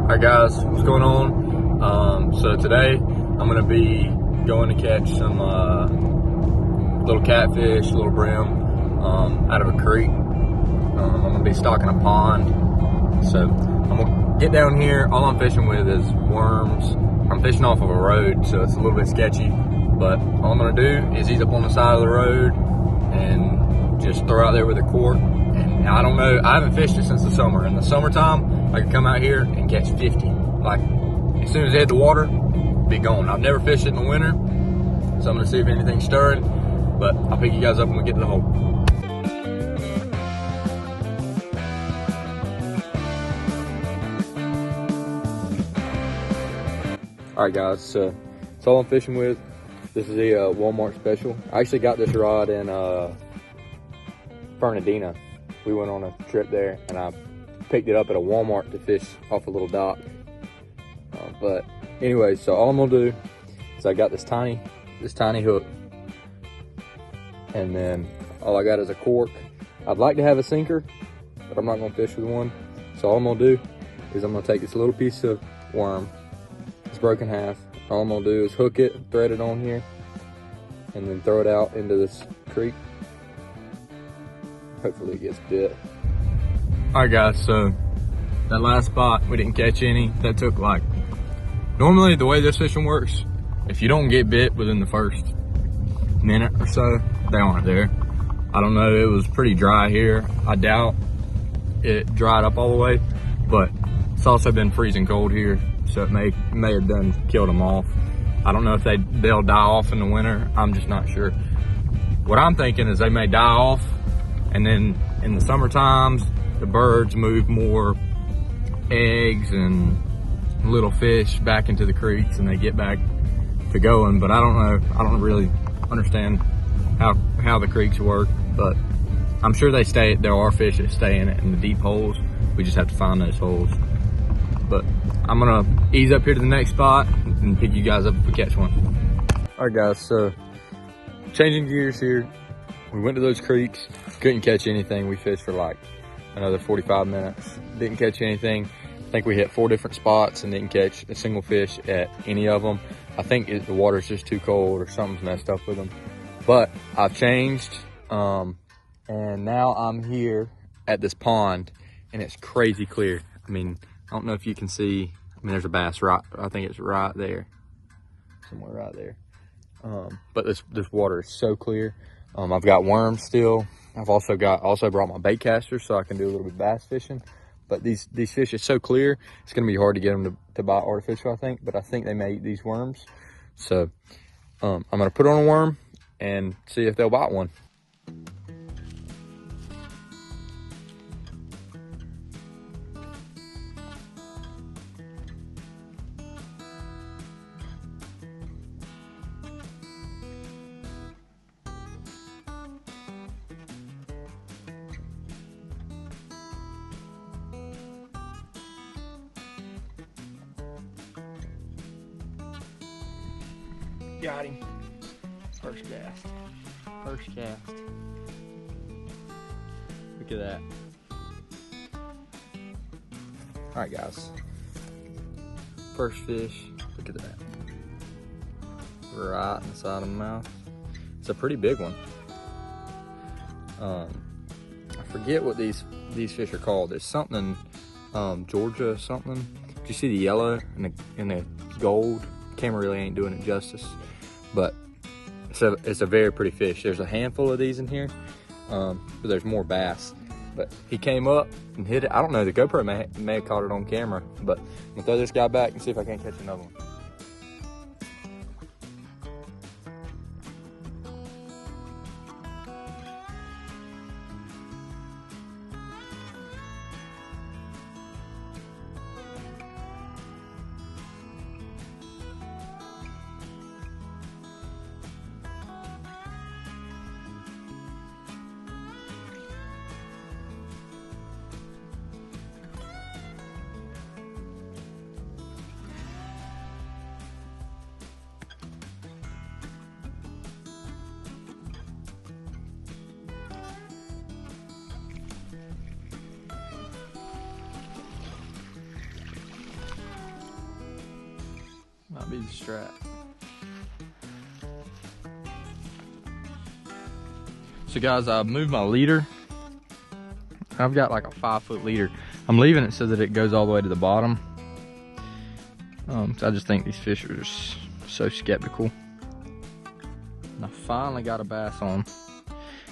Alright guys, what's going on? So today I'm going to be going to catch some little catfish, little brim out of a creek. I'm going to be stocking a pond. So I'm going to get down here. All I'm fishing with is worms. I'm fishing off of a road, so it's a little bit sketchy. But all I'm going to do is ease up on the side of the road and just throw out there with a cork. And I don't know, I haven't fished it since the summer. In the summertime, I could come out here and catch 50. Like, as soon as it hit the water, be gone. I've never fished it in the winter, so I'm gonna see if anything's stirring, but I'll pick you guys up when we get to the hole. All right guys, so that's all I'm fishing with. This is a Walmart special. I actually got this rod in Fernandina. We went on a trip there and I picked it up at a Walmart to fish off a little dock. But anyway, so all I'm gonna do is I got this tiny hook, and then all I got is a cork. I'd like to have a sinker, but I'm not gonna fish with one. So all I'm gonna do is I'm gonna take this little piece of worm, it's broken half. All I'm gonna do is hook it, thread it on here, and then throw it out into this creek. Hopefully it gets bit. All right guys, so that last spot, we didn't catch any. That took like, normally the way this fishing works, if you don't get bit within the first minute or so, they aren't there. I don't know, it was pretty dry here. I doubt it dried up all the way, but it's also been freezing cold here, so it may have done killed them off. I don't know if they'll die off in the winter. I'm just not sure. What I'm thinking is they may die off, and then in the summer times, the birds move more eggs and little fish back into the creeks and they get back to going. But I don't know, I don't really understand how the creeks work, but I'm sure there are fish that stay in it in the deep holes. We just have to find those holes. But I'm gonna ease up here to the next spot and pick you guys up if we catch one. All right guys, so changing gears here. We went to those creeks, couldn't catch anything. We fished for like another 45 minutes, didn't catch anything. I think we hit 4 different spots and didn't catch a single fish at any of them. I think the water's just too cold or something's messed up with them. But I've changed, and now I'm here at this pond and it's crazy clear. I mean, I don't know if you can see, I mean, there's a bass right, I think it's right there, somewhere right there. But this water is so clear. I've got worms still. I've also brought my bait caster so I can do a little bit of bass fishing. But these fish are so clear, it's gonna be hard to get them to bite artificial, I think. But I think they may eat these worms. So I'm gonna put on a worm and see if they'll bite one. Got him. First cast. First cast. Look at that. Alright guys. First fish. Look at that. Right in the side of my mouth. It's a pretty big one. I forget what these fish are called. There's something Georgia something. Did you see the yellow and the gold? Camera really ain't doing it justice, but it's a very pretty fish. There's a handful of these in here, but there's more bass. But he came up and hit it. I don't know, the GoPro may have caught it on camera, but I'm gonna throw this guy back and see if I can't catch another one. Might be the strap. So guys, I've moved my leader. I've got like a 5-foot leader. I'm leaving it so that it goes all the way to the bottom. So I just think these fish are just so skeptical. And I finally got a bass on,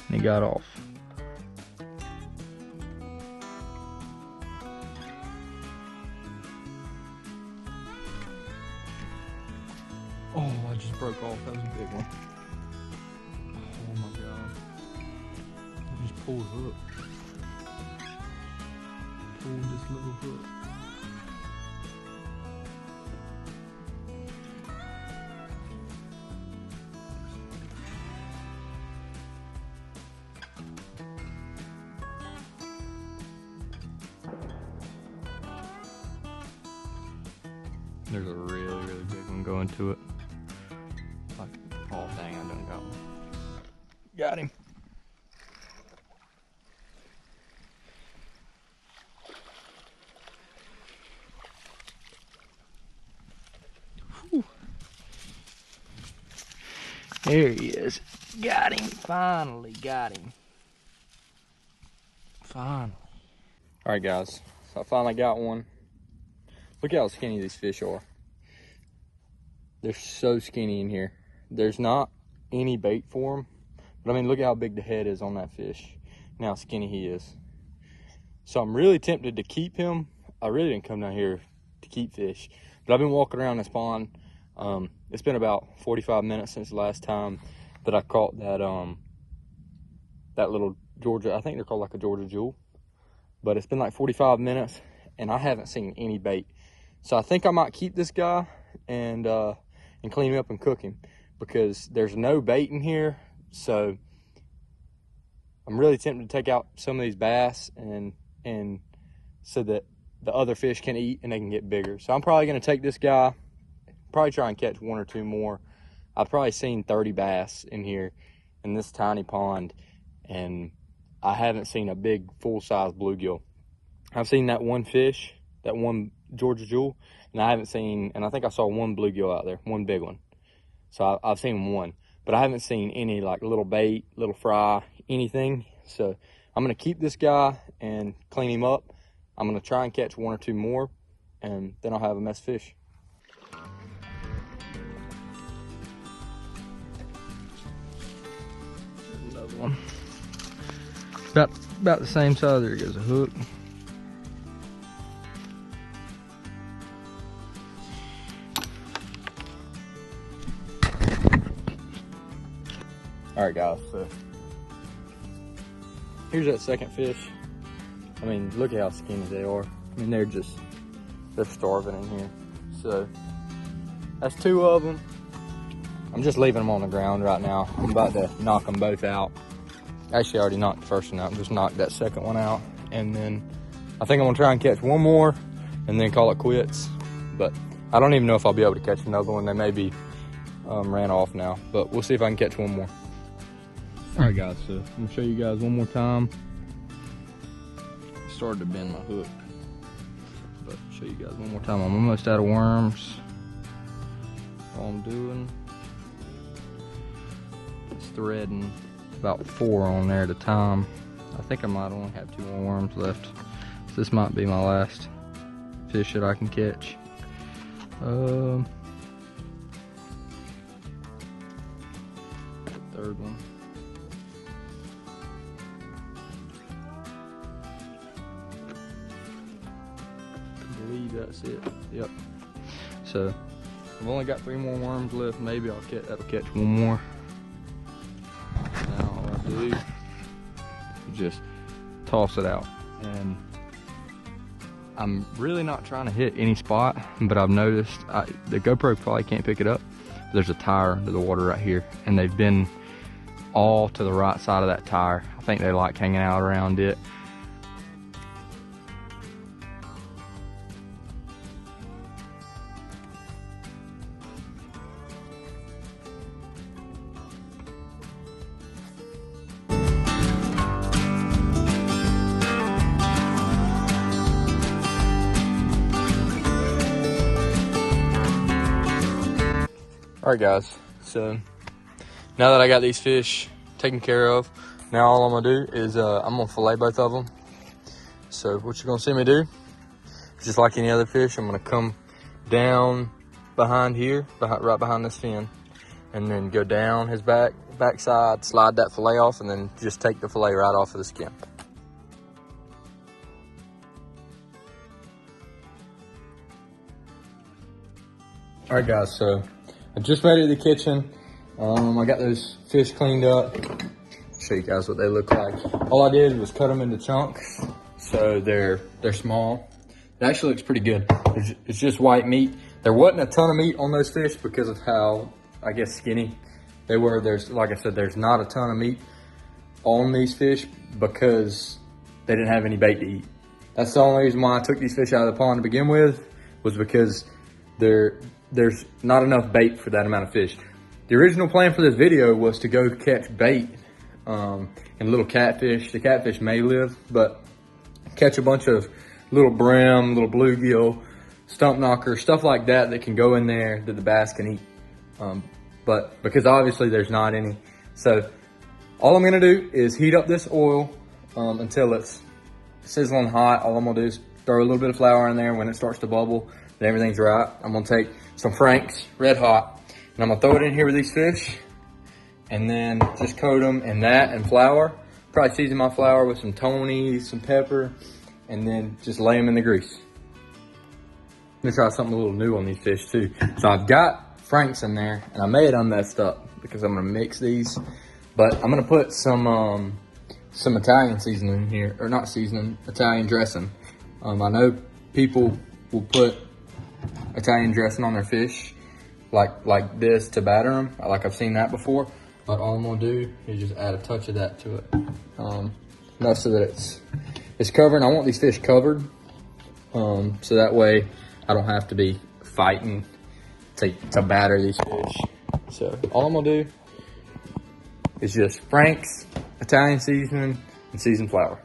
and he got off. Oh, I just broke off. That was a big one. Oh my God. I just pulled a hook. Pulled this little hook. There's a really big one going to it. Like, oh dang, I done got one. Got him. Whew. There he is. Got him. Finally got him. Finally. Alright guys, so I finally got one. Look how skinny these fish are. They're so skinny in here. There's not any bait for them. But I mean, look at how big the head is on that fish and how skinny he is. So I'm really tempted to keep him. I really didn't come down here to keep fish, but I've been walking around this pond. It's been about 45 minutes since the last time that I caught that that little Georgia, I think they're called like a Georgia Jewel. But it's been like 45 minutes and I haven't seen any bait. So I think I might keep this guy and clean him up and cook him, because there's no bait in here. So I'm really tempted to take out some of these bass and so that the other fish can eat and they can get bigger. So I'm probably gonna take this guy, probably try and catch 1 or 2 more. I've probably seen 30 bass in here in this tiny pond, and I haven't seen a big full-size bluegill. I've seen that one fish, that one Georgia Jewel, and I haven't seen, and I think I saw 1 bluegill out there, 1 big one. So I've seen 1, but I haven't seen any like little bait, little fry, anything. So I'm gonna keep this guy and clean him up. I'm gonna try and catch 1 or 2 more, and then I'll have a mess of fish. Another one. About the same size. There goes a hook. All right guys, so here's that second fish. I mean, look at how skinny they are. I mean, they're starving in here. So that's 2 of them. I'm just leaving them on the ground right now. I'm about to knock them both out. Actually, I already knocked the first one out. Just knocked that second one out. And then I think I'm gonna try and catch 1 more and then call it quits. But I don't even know if I'll be able to catch another one. They may be ran off now, but we'll see if I can catch 1 more. All right guys, so I'm gonna show you guys one more time. Started to bend my hook, but show you guys one more time. I'm almost out of worms. All I'm doing is threading about 4 on there at a time. I think I might only have 2 more worms left. So this might be my last fish that I can catch. The 3rd one. I believe that's it. Yep. So I've only got 3 more worms left. Maybe that'll catch 1 more. Now all I do is just toss it out, and I'm really not trying to hit any spot, but I've noticed the GoPro probably can't pick it up. There's a tire to the water right here, and they've been all to the right side of that tire. I think they like hanging out around it. All right, guys, so now that I got these fish taken care of, now all I'm gonna do is I'm gonna fillet both of them. So what you're gonna see me do, just like any other fish, I'm gonna come down behind here, right behind this fin, and then go down his backside, slide that fillet off, and then just take the fillet right off of the skin. All right, guys, so I just made it to the kitchen. I got those fish cleaned up. Show you guys what they look like. All I did was cut them into chunks, so they're small. It actually looks pretty good. It's just white meat. There wasn't a ton of meat on those fish because of how, I guess, skinny they were. Like I said, there's not a ton of meat on these fish because they didn't have any bait to eat. That's the only reason why I took these fish out of the pond to begin with, was because there's not enough bait for that amount of fish. The original plan for this video was to go catch bait and little catfish. The catfish may live, but catch a bunch of little brim, little bluegill, stump knocker, stuff like that that can go in there that the bass can eat. But because obviously there's not any. So all I'm gonna do is heat up this oil until it's sizzling hot. All I'm gonna do is throw a little bit of flour in there. When it starts to bubble and everything's right, I'm gonna take some Frank's Red Hot and I'm gonna throw it in here with these fish and then just coat them in that and flour. Probably season my flour with some Tony, some pepper, and then just lay them in the grease. I'm gonna try something a little new on these fish too. So I've got Frank's in there, and I may have messed up because I'm gonna mix these, but I'm gonna put some Italian seasoning in here, or not seasoning, Italian dressing. I know people will put Italian dressing on their fish like this to batter them. Like I've seen that before, but all I'm gonna do is just add a touch of that to it. Enough so that it's covering. I want these fish covered, so that way I don't have to be fighting to batter these fish. So all I'm gonna do is just Frank's, Italian seasoning, and seasoned flour.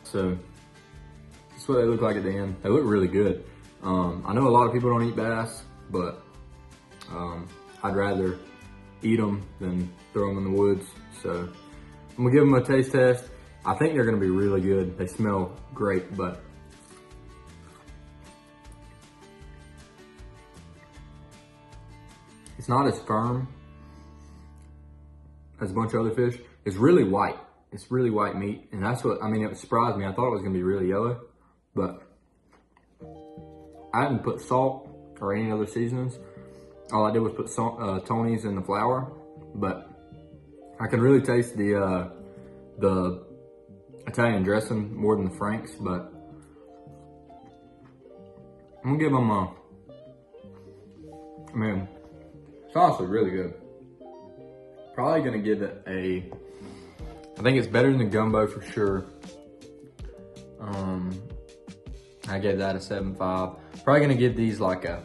So that's what they look like at the end. They look really good. I know a lot of people don't eat bass, but I'd rather eat them than throw them in the woods. So I'm gonna give them a taste test. I think they're gonna be really good. They smell great, but it's not as firm as a bunch of other fish. It's really white. It's really white meat, and that's what, I mean, it surprised me. I thought it was gonna be really yellow, but I didn't put salt or any other seasonings. All I did was put Tony's in the flour, but I can really taste the Italian dressing more than the Frank's, but I'm gonna give them I mean, it's honestly really good. Probably gonna give it I think it's better than the gumbo for sure. I gave that a 7.5. Probably gonna give these like a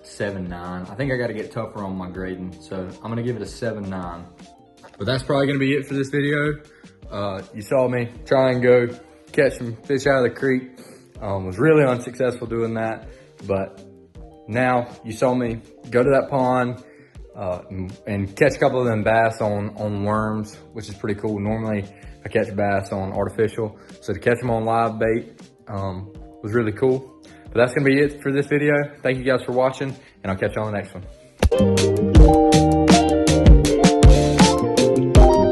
7.9. I think I gotta get tougher on my grading, so I'm gonna give it a 7.9. But that's probably gonna be it for this video. You saw me try and go catch some fish out of the creek. Was really unsuccessful doing that, but now you saw me go to that pond, and catch a couple of them bass on worms, which is pretty cool. Normally I catch bass on artificial, so to catch them on live bait was really cool. But that's gonna be it for this video. Thank you guys for watching, and I'll catch you on the next one.